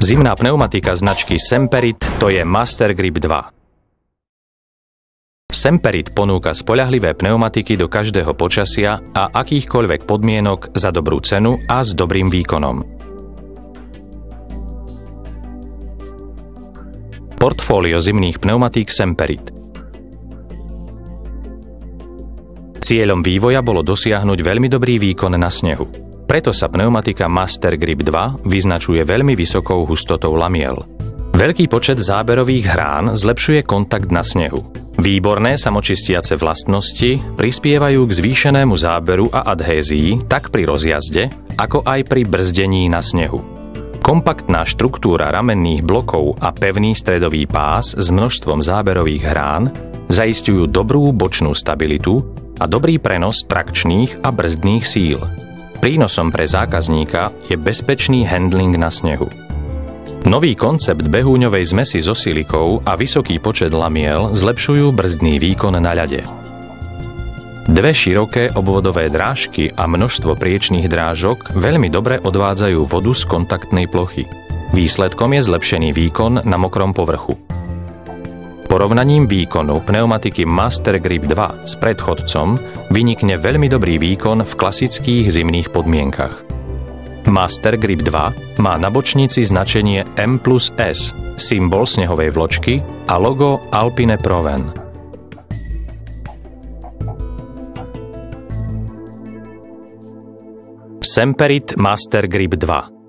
Zimná pneumatika značky Semperit to je Master Grip 2. Semperit ponúka spoľahlivé pneumatiky do každého počasia a akýchkoľvek podmienok za dobrú cenu a s dobrým výkonom. Portfólio zimných pneumatík Semperit. Cieľom vývoja bolo dosiahnuť veľmi dobrý výkon na snehu. Preto sa pneumatika Master Grip 2 vyznačuje veľmi vysokou hustotou lamiel. Veľký počet záberových hrán zlepšuje kontakt na snehu. Výborné samočistiace vlastnosti prispievajú k zvýšenému záberu a adhézii tak pri rozjazde, ako aj pri brzdení na snehu. Kompaktná štruktúra ramenných blokov a pevný stredový pás s množstvom záberových hrán zaisťujú dobrú bočnú stabilitu a dobrý prenos trakčných a brzdných síl. Prínosom pre zákazníka je bezpečný handling na snehu. Nový koncept behúňovej zmesi so silikou a vysoký počet lamiel zlepšujú brzdný výkon na ľade. Dve široké obvodové drážky a množstvo priečných drážok veľmi dobre odvádzajú vodu z kontaktnej plochy. Výsledkom je zlepšený výkon na mokrom povrchu. Porovnaním výkonu pneumatiky Master Grip 2 s predchodcom vynikne veľmi dobrý výkon v klasických zimných podmienkach. Master Grip 2 má na bočnici značenie M+S, symbol snehovej vločky a logo Alpine Proven. Semperit Master Grip 2.